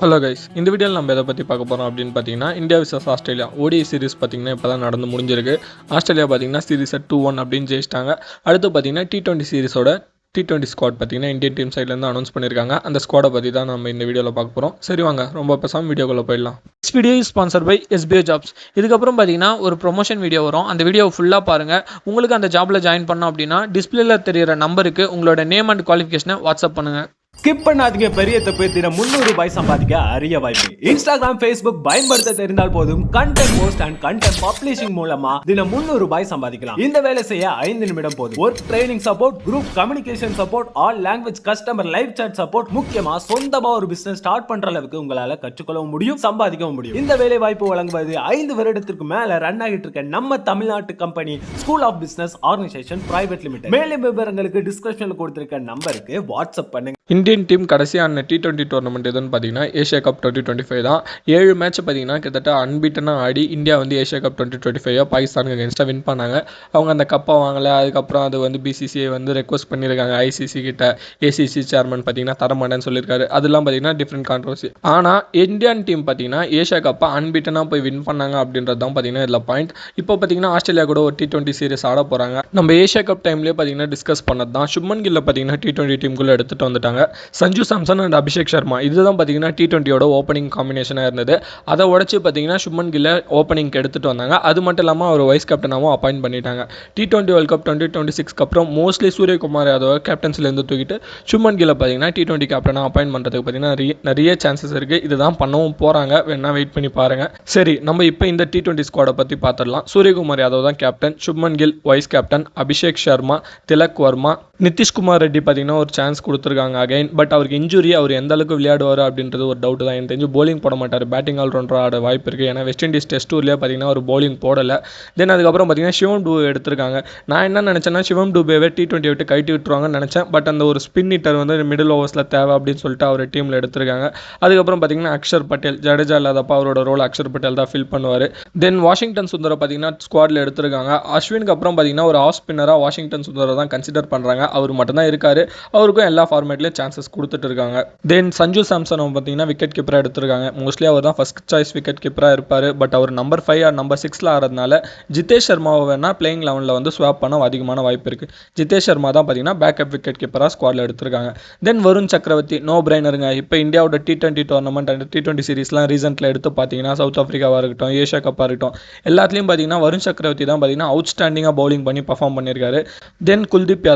Hello guys, இந்த வீடியோவில் நம்ம எதை பற்றி பார்க்க போகிறோம் அப்படின்னு பார்த்தீங்கன்னா, India versus Australia ODI series பார்த்தீங்கன்னா இப்போ தான் நடந்து முடிஞ்சிருக்கு. ஆஸ்திரேலியா பார்த்தீங்கன்னா சீரிஸை 2-1 அப்படின்னு ஜெயிச்சிட்டாங்க. அடுத்து பார்த்தீங்கன்னா T20 சீரிஸோட T20 ஸ்குவாட் பார்த்தீங்கன்னா இந்தியன் டீம் சைட்லேருந்து அனௌன்ஸ் பண்ணியிருக்காங்க. அந்த ஸ்குவாடை பற்றி தான் நம்ம இந்த வீடியோவில் பார்க்க போகிறோம். சரி வாங்க, ரொம்ப பேசாமல் வீடியோக்குள்ளே போயிடலாம். This video is sponsored by SBI Jobs. இதுக்கப்புறம் பார்த்தீங்கன்னா ஒரு ப்ரொமோஷன் வீடியோ வரும். அந்த வீடியோவை ஃபுல்லாக பாருங்கள். உங்களுக்கு அந்த ஜாபில் ஜாயின் பண்ணோம் அப்படின்னா டிஸ்பிளேல தெரியிற நம்பருக்கு உங்களோட நேம் அண்ட் குவாலிஃபிகேஷனை வாட்ஸ்அப் பண்ணுங்கள். ஸ்கிப் பண்ணாதீங்க. பெரிய தப்பு. தினம் 300 ரூபாய் சம்பாதிக்க அரிய வாய்ப்பு. இன்ஸ்டாகிராம், Facebook பயன்படுத்த தெரிந்தால் போதும். Content post and content publishing மூலமா தினம் 300 ரூபாய் சம்பாதிக்கலாம். இந்த வேலை செய்ய 5 நிமிடம் போதும். Work training support, group communication support, all language customer live chat support, முக்கியமா சொந்தமா ஒரு பிசினஸ் ஸ்டார்ட் பண்ற அளவுக்கு உங்களால கற்றுக்கொள்ளவும் முடியும், சம்பாதிக்கவும் முடியும். இந்த வேலை வாய்ப்பு வழங்குவது 5 வருடத்திற்கு மேல ரன் ஆகிட்டு இருக்க நம்ம தமிழ்நாட்டு company school of business organisation private limited. மேலும் விவரங்களுக்கு டிஸ்கிரிப்ஷன்ல கொடுத்திருக்க நம்பருக்கு வாட்ஸ்அப் பண்ணுங்க. இந்தியன் டீம் கடைசியான T20 டோர்னமெண்ட் எதுன்னு பார்த்தீங்கன்னா ஏஷியா கப் 2025 தான். 7 மேட்ச் பார்த்தீங்கன்னா கிட்டத்தட்ட அன்பீட்டனாக ஆடி இந்தியா வந்து ஏஷியா கப் 2025 பாகிஸ்தானுக்கு அகேன்ஸ்டாக வின் பண்ணாங்க. அவங்க அந்த கப்பை வாங்கலை. அதுக்கப்புறம் அது வந்து BCCI வந்து ரெக்வஸ்ட் பண்ணியிருக்காங்க ICC கிட்ட. ACC சேர்மன் பார்த்தீங்கன்னா தரமாட்டேன்னு சொல்லியிருக்காரு. அதெல்லாம் பார்த்தீங்கன்னா டிஃப்ரெண்ட் கான்ட்ரவர்சி. ஆனால் இந்தியன் டீம் பார்த்தீங்கன்னா ஏஷியா கப்பை அன்பீட்டனாக போய் வின் பண்ணாங்க அப்படின்றது தான் பார்த்தீங்கன்னா இதில் பாயிண்ட். இப்போ பார்த்தீங்கன்னா ஆஸ்திரேலியா கூட ஒரு T20 சீரிஸ் ஆட போகிறாங்க. நம்ம ஏஷியா கப் டைம்லேயே பார்த்தீங்கன்னா டிஸ்கஸ் பண்ணது தான். சுப்மன் கில்லை பார்த்தீங்கன்னா T20 டீமுக்குள்ளே எடுத்துகிட்டு வந்துட்டாங்க. சஞ்சு சாம்சன் அண்ட் அபிஷேக் சர்மா இதுதான் பார்த்தீங்கன்னா T20யோட ஓப்பனிங் காம்பினேஷனாக இருந்தது. அதை உடச்சி பார்த்தீங்கன்னா சுப்மன் கில்லை ஓப்பனிங்க்கு எடுத்துகிட்டு வந்தாங்க. அது மட்டும் இல்லாமல் அவர் வைஸ் கேப்டனாகவும் அப்பாயிண்ட் பண்ணிட்டாங்க. T20 வேர்ல்ட் கப் 2026 அப்புறம் மோஸ்ட்லி சூரியகுமார் யாதவ் கேப்டன்ஸ்லேருந்து தூக்கிட்டு சுப்மன் கில்லை பார்த்தீங்கன்னா T20 கேப்டனாக அப்பாயிண்ட் பண்ணுறதுக்கு பார்த்தீங்கன்னா நிறைய சான்சஸ் இருக்குது. இதுதான் பண்ணவும் போகிறாங்க. வேணா வெயிட் பண்ணி பாருங்கள். சரி, நம்ம இப்போ இந்த T20 ஸ்குவாடை பற்றி பார்த்துடலாம். சூரியகுமார் யாதவ் தான் captain, Shubman Gill vice captain, Abhishek Sharma, Tilak Varma, Nitish Kumar Reddy பார்த்தீங்கன்னா ஒரு சான்ஸ் கொடுத்துருக்காங்க அகைன். பட் அவருக்கு இன்ஜுரி, அவர் எந்த அளவுக்கு விளையாடுவார் அப்படின்றது ஒரு டவுட் தான். எனக்கு தெரிஞ்சு போலிங் போட மாட்டார், பேட்டிங் ஆல்ரவுண்டராக ஆட வாய்ப்பு இருக்குது. ஏன்னா வெஸ்ட் இண்டீஸ் டெஸ்ட் டூர்லேயே பார்த்தீங்கன்னா ஒரு போலிங் போடலை. தென் அதுக்கப்புறம் பார்த்தீங்கன்னா சிவம் டூபே எடுத்திருக்காங்க. நான் என்ன நினச்சேன்னா சிவம் டூபேவே T20 விட்டு கைட்டி விட்டுருவாங்கன்னு நினச்சேன். பட் அந்த ஒரு ஸ்பின் ஹிட்டர் வந்து மிடில் ஓவர்ஸில் தேவை அப்படின்னு சொல்லிட்டு அவர் டீமில் எடுத்திருக்காங்க. அதுக்கப்புறம் பார்த்தீங்கன்னா அக்ஷர் பட்டேல், ஜடேஜா இல்லாதப்பா அவரோட ரோல் அக்ஷர் பட்டேல் தான் ஃபில் பண்ணுவார். தென் வாஷிங்டன் சுந்தரை பார்த்தீங்கன்னா ஸ்குவாடில் எடுத்திருக்காங்க. அஸ்வினுக்கு அப்புறம் பார்த்தீங்கன்னா ஒரு ஆஃப் ஸ்பின்னராக வாஷிங்டன் சுந்தரை தான் கன்சிடர் பண்ணுறாங்க. அவர் மட்டும் தான் இருக்காரு. அவருக்கும் எல்லா ஃபார்மேட்லேயும் சான்சஸ் கொடுத்துட்டு இருக்காங்க. தென் சஞ்சு சாம்சன் பார்த்தீங்கன்னா விக்கெட் கீப்பராக எடுத்திருக்காங்க. மோஸ்ட்லி அவர் தான் ஃபர்ஸ்ட் சாய்ஸ் விக்கெட் கீப்பராக இருப்பார். பட் அவர் நம்பர் 5 ஆர் நம்பர் 6 ஆகிறதுனால ஜிதேஷ் சர்மாவை வேணால் பிளேயிங் 11 வந்து ஸ்வாப் பண்ண அதிகமான வாய்ப்பு இருக்குது. ஜிதேஷ் சர்மா தான் பார்த்தீங்கன்னா பேக்கப் விக்கெட் கீப்பராக ஸ்குவாடில் எடுத்திருக்காங்க. தென் வருண் சக்கரவர்த்தி நோ பிரைனருங்க. இப்போ இந்தியாவோட T20 டோர்னமெண்ட் அண்ட் T20 சீரிஸ்லாம் ரீசெண்டில் எடுத்து பார்த்தீங்கன்னா சவுத் ஆஃப்ரிக்காவாக இருக்கட்டும், ஏஷியா கப்பாக இருக்கட்டும், எல்லாத்துலேயும் பார்த்தீங்கன்னா வருண் சக்கரவர்த்தி தான் பார்த்தீங்கன்னா அவுட்ஸ்டாண்டிங்காக பவுலிங் பண்ணி பர்ஃபார்ம் பண்ணியிருக்காரு. தென் குல்தீப்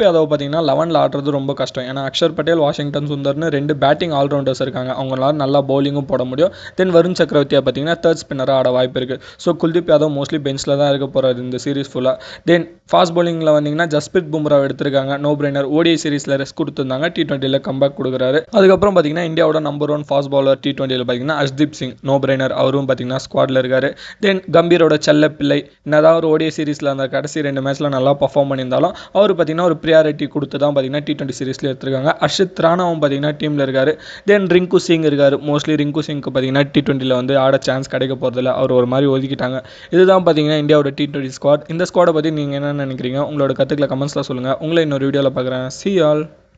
யாதவ் பார்த்தீங்கன்னா 11ல் ஆடுறது ரொம்ப கஷ்டம். ஏன்னா அக்ஷர் பட்டேல், வாஷிங்டன் சுந்தர்னு 2 பேட்டிங் ஆல்ரவுண்டர்ஸ் இருக்காங்க. அவங்களால நல்லா பவுலிங்கும் போட முடியும். தென் வருண் சக்கரவர்த்தியை பார்த்தீங்கன்னா தேர்ட் ஸ்பின்னராக ஆட வாய்ப்பு இருக்குது. ஸோ குல்தீப் யாதவ் மோஸ்ட்லி பெஞ்சில் தான் இருக்க போகிறாரு இந்த சீரிஸ் ஃபுல்லாக. தென் ஃபாஸ்ட் பவுலிங்கில் வந்தீங்கன்னா ஜஸ்பிரித் பும்ரா எடுத்திருக்காங்க. No brainer. ODI சீரிஸில் ரெஸ்ட் கொடுத்துருந்தாங்க. T20யில் கம்பேக் கொடுக்குறாரு. அதுக்கப்புறம் பார்த்தீங்கன்னா இந்தியாவோட நம்பர் 1 ஃபாஸ்ட் பவுலர் T20யில் பார்த்தீங்கன்னா அஷ்தீப் சிங் நோ பிரைனர். அவரும் பார்த்தீங்கன்னா ஸ்குவாடில் இருக்காரு. தென் கம்பீரோட செல்ல பிள்ளை என்னதான் ஒரு ODI சீரிஸில் அந்த கடைசி 2 மேட்ச்சில் நல்லா பர்ஃபார்ம் பண்ணியிருந்தாலும் அவர் பார்த்தீங்கன்னா ஒரு ப்ரியாரிட்டி கொடுத்து தான் பார்த்தீங்கன்னா T20 சீரிஸில் எடுத்திருக்காங்க. அர்ஷித் ராணாவும் பார்த்தீங்கன்னா டீமில் இருக்காரு. தென் ரிங்கு சிங் இருக்காரு. மோஸ்ட்லி ரிங்கு சிங்க்கு பார்த்தீங்கன்னா T20யில் வந்து ஆட சான்ஸ் கிடைக்க போகிறதில்ல. அவர் ஒரு மாதிரி ஒதுக்கிட்டாங்க. இதுதான் பார்த்தீங்கன்னா இந்தியாவோட T20 ஸ்குவாட். இந்த ஸ்குவாடை பற்றி நீங்கள் என்ன நினைக்கிறீங்க? உங்களோட கருத்துக்களை கமெண்ட்ஸில் சொல்லுங்கள். உங்களை இன்னொரு வீடியோவில் பார்க்குறேன். See you all.